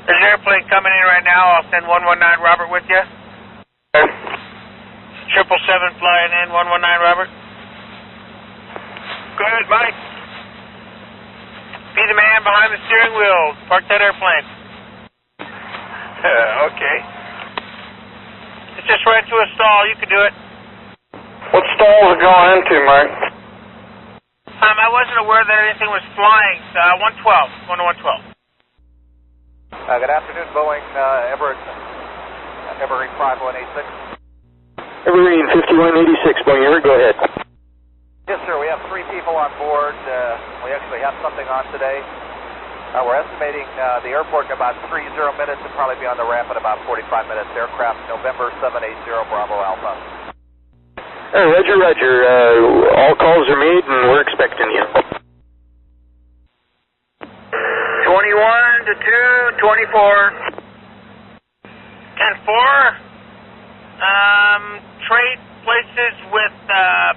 There's an airplane coming in right now. I'll send 119 Robert with you. 777 flying in, 119 Robert. Go ahead, Mike. Be the man behind the steering wheel. Park that airplane. Okay. It's just right into a stall. You can do it. What stall is it going into, Mike? I wasn't aware that anything was flying. 112. Going to 112. Good afternoon, Boeing Everett, Everett 5186. Everett 5186, Boeing Everett, go ahead. Yes, sir, we have 3 people on board. We actually have something on today. We're estimating the airport in about 30 minutes and probably be on the ramp in about 45 minutes. Aircraft November 780 Bravo Alpha. Roger, roger. All calls are made and we're expecting you. 21 to 2, 24. 10-4. Trade places with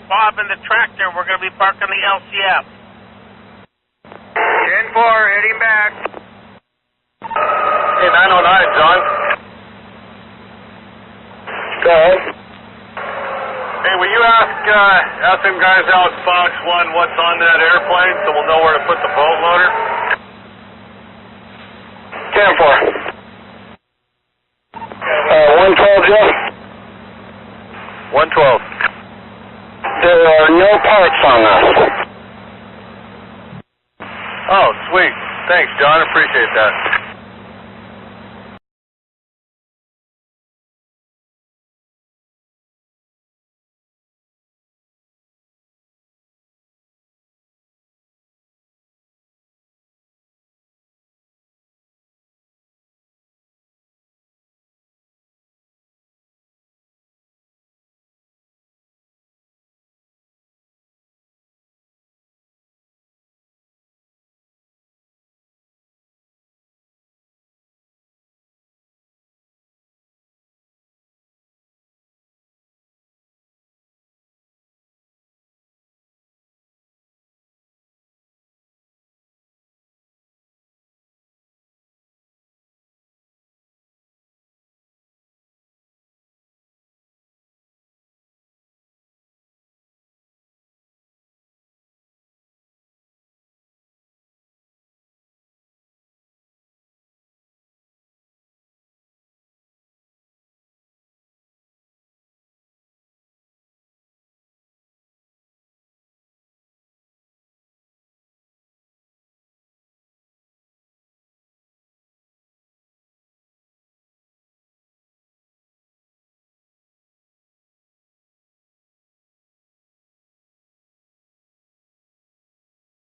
Bob and the tractor. We're going to be parking the LCF. 10-4, heading back. Hey, 909, John. Go ahead. Hey, will you ask them guys out at Fox 1 what's on that airplane so we'll know where to put the boat loader? 10-4. 112, Joe? 112. There are no parts on us. Oh, sweet. Thanks, John. Appreciate that.